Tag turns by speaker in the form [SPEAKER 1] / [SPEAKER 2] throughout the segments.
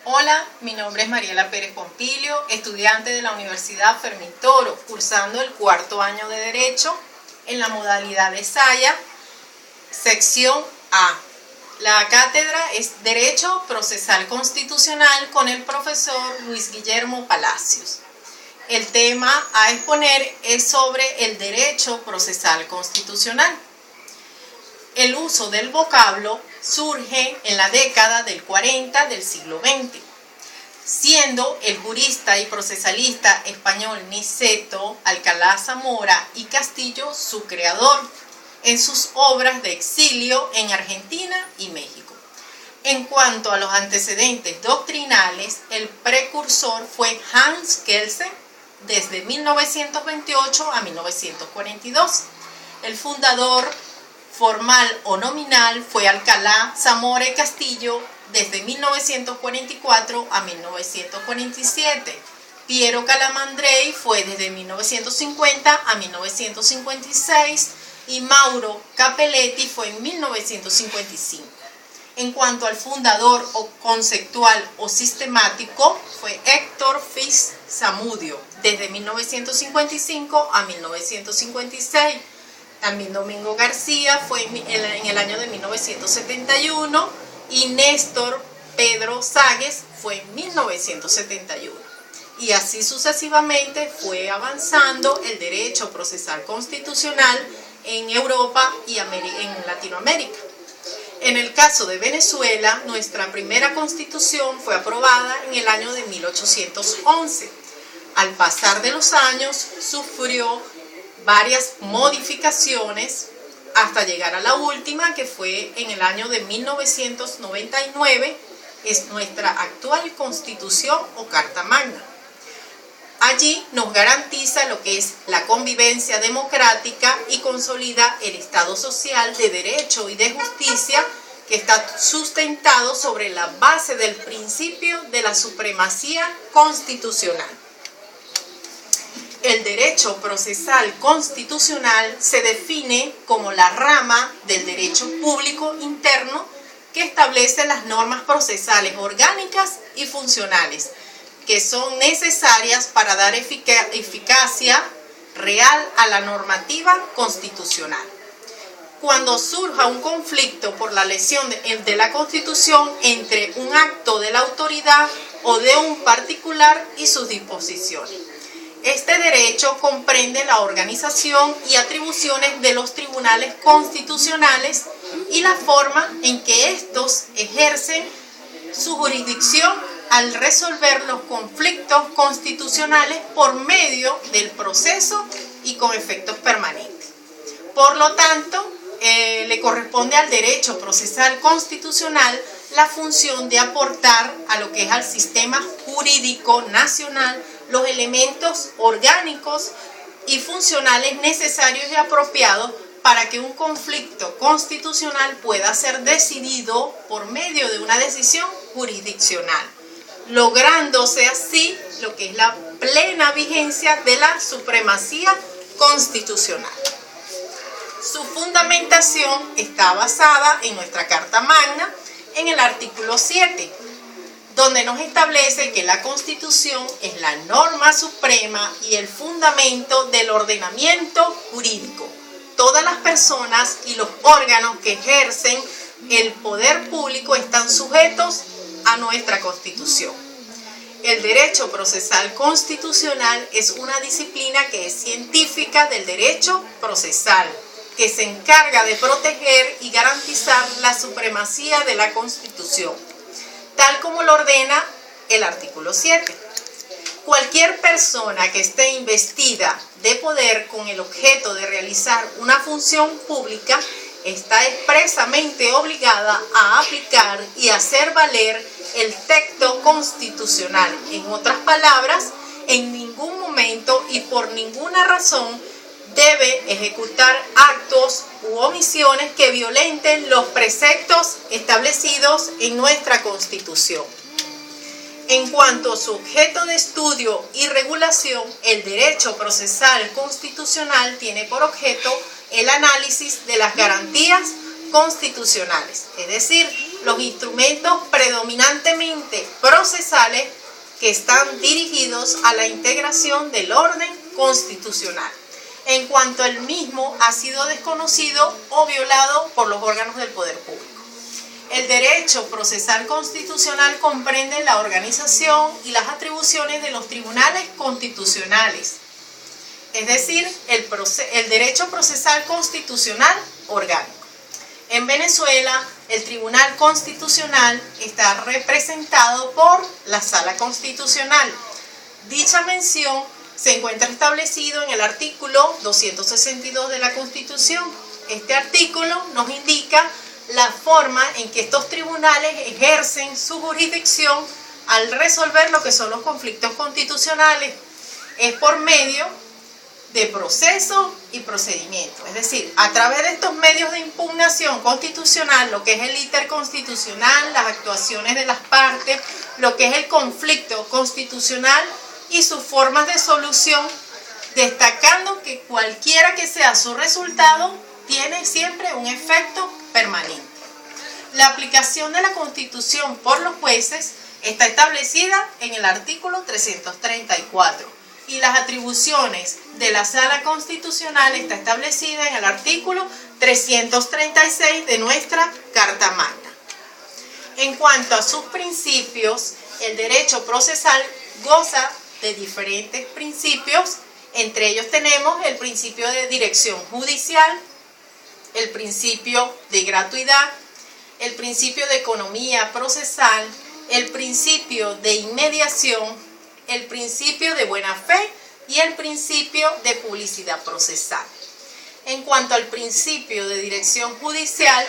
[SPEAKER 1] Hola, mi nombre es Mariela Pérez Pompilio, estudiante de la Universidad Fermín Toro, cursando el cuarto año de Derecho en la modalidad de Saya, sección A. La cátedra es Derecho Procesal Constitucional con el profesor Luis Guillermo Palacios. El tema a exponer es sobre el derecho procesal constitucional. El uso del vocablo surge en la década del 40 del siglo XX, siendo el jurista y procesalista español Niceto Alcalá Zamora y Castillo su creador en sus obras de exilio en Argentina y México. En cuanto a los antecedentes doctrinales, el precursor fue Hans Kelsen desde 1928 a 1942. El fundador formal o nominal fue Alcalá Zamora y Castillo desde 1944 a 1947. Piero Calamandrei fue desde 1950 a 1956 y Mauro Capelletti fue en 1955. En cuanto al fundador o conceptual o sistemático, fue Héctor Fix Zamudio desde 1955 a 1956. También Domingo García fue en el año de 1971 y Néstor Pedro Ságuez fue en 1971. Y así sucesivamente fue avanzando el derecho procesal constitucional en Europa y en Latinoamérica. En el caso de Venezuela, nuestra primera constitución fue aprobada en el año de 1811. Al pasar de los años, sufrió varias modificaciones hasta llegar a la última, que fue en el año de 1999, es nuestra actual Constitución o Carta Magna. Allí nos garantiza lo que es la convivencia democrática y consolida el Estado social de derecho y de justicia, que está sustentado sobre la base del principio de la supremacía constitucional. El derecho procesal constitucional se define como la rama del derecho público interno que establece las normas procesales orgánicas y funcionales que son necesarias para dar eficacia real a la normativa constitucional. Cuando surja un conflicto por la lesión de la Constitución entre un acto de la autoridad o de un particular y sus disposiciones. Este derecho comprende la organización y atribuciones de los tribunales constitucionales y la forma en que estos ejercen su jurisdicción al resolver los conflictos constitucionales por medio del proceso y con efectos permanentes. Por lo tanto, le corresponde al derecho procesal constitucional la función de aportar a lo que es al sistema jurídico nacional los elementos orgánicos y funcionales necesarios y apropiados para que un conflicto constitucional pueda ser decidido por medio de una decisión jurisdiccional, lográndose así lo que es la plena vigencia de la supremacía constitucional. Su fundamentación está basada en nuestra Carta Magna, en el artículo 7, donde nos establece que la Constitución es la norma suprema y el fundamento del ordenamiento jurídico. Todas las personas y los órganos que ejercen el poder público están sujetos a nuestra Constitución. El derecho procesal constitucional es una disciplina que es científica del derecho procesal, que se encarga de proteger y garantizar la supremacía de la Constitución, tal como lo ordena el artículo 7. Cualquier persona que esté investida de poder con el objeto de realizar una función pública está expresamente obligada a aplicar y hacer valer el texto constitucional. En otras palabras, en ningún momento y por ninguna razón debe ejecutar actos u omisiones que violenten los preceptos establecidos en nuestra Constitución. En cuanto a su objeto de estudio y regulación, el derecho procesal constitucional tiene por objeto el análisis de las garantías constitucionales, es decir, los instrumentos predominantemente procesales que están dirigidos a la integración del orden constitucional, en cuanto el mismo ha sido desconocido o violado por los órganos del poder público. El derecho procesal constitucional comprende la organización y las atribuciones de los tribunales constitucionales, es decir, el derecho procesal constitucional orgánico. En Venezuela, el Tribunal Constitucional está representado por la Sala Constitucional. Dicha mención se encuentra establecido en el artículo 262 de la Constitución. Este artículo nos indica la forma en que estos tribunales ejercen su jurisdicción al resolver lo que son los conflictos constitucionales. Es por medio de proceso y procedimiento, es decir, a través de estos medios de impugnación constitucional, lo que es el interconstitucional, las actuaciones de las partes, lo que es el conflicto constitucional y sus formas de solución, destacando que cualquiera que sea su resultado, tiene siempre un efecto permanente. La aplicación de la Constitución por los jueces está establecida en el artículo 334. Y las atribuciones de la Sala Constitucional está establecida en el artículo 336 de nuestra Carta Magna. En cuanto a sus principios, el derecho procesal goza de diferentes principios. Entre ellos tenemos el principio de dirección judicial, el principio de gratuidad, el principio de economía procesal, el principio de inmediación, el principio de buena fe y el principio de publicidad procesal. En cuanto al principio de dirección judicial,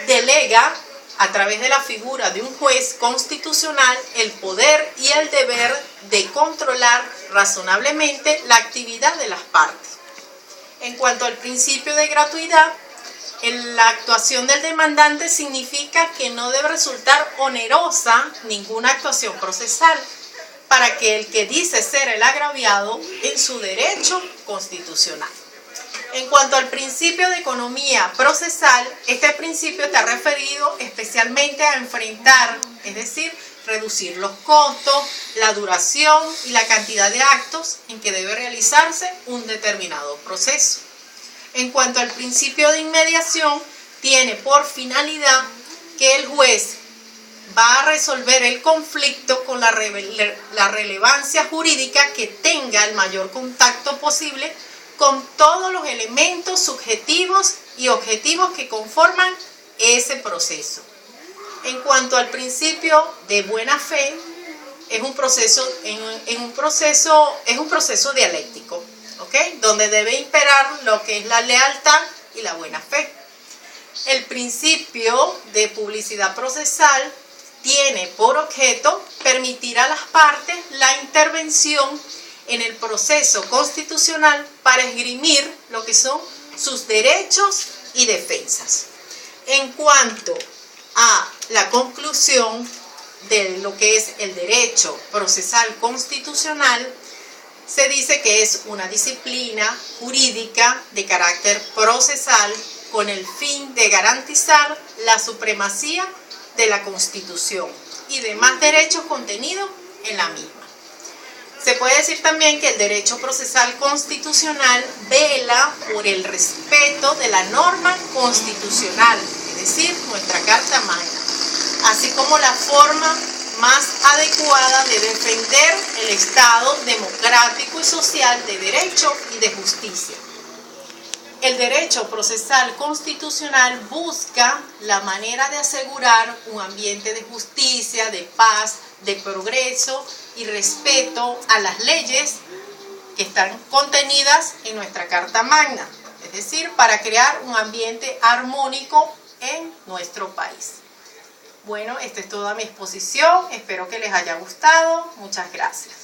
[SPEAKER 1] delega a través de la figura de un juez constitucional el poder y el deber de controlar razonablemente la actividad de las partes. En cuanto al principio de gratuidad, la actuación del demandante significa que no debe resultar onerosa ninguna actuación procesal, para que el que dice ser el agraviado en su derecho constitucional. En cuanto al principio de economía procesal, este principio está referido especialmente a enfrentar, es decir, reducir los costos, la duración y la cantidad de actos en que debe realizarse un determinado proceso. En cuanto al principio de inmediación, tiene por finalidad que el juez va a resolver el conflicto con la relevancia jurídica que tenga el mayor contacto posible con todos los elementos subjetivos y objetivos que conforman ese proceso. En cuanto al principio de buena fe, es un proceso dialéctico, ¿ok? Donde debe imperar lo que es la lealtad y la buena fe. El principio de publicidad procesal tiene por objeto permitir a las partes la intervención en el proceso constitucional para esgrimir lo que son sus derechos y defensas. En cuanto a la conclusión de lo que es el derecho procesal constitucional, se dice que es una disciplina jurídica de carácter procesal con el fin de garantizar la supremacía de la Constitución y demás derechos contenidos en la misma. Se puede decir también que el derecho procesal constitucional vela por el respeto de la norma constitucional, es decir, nuestra Carta Magna, así como la forma más adecuada de defender el Estado democrático y social de derecho y de justicia. El derecho procesal constitucional busca la manera de asegurar un ambiente de justicia, de paz, de progreso y respeto a las leyes que están contenidas en nuestra Carta Magna, es decir, para crear un ambiente armónico en nuestro país. Bueno, esta es toda mi exposición, espero que les haya gustado, muchas gracias.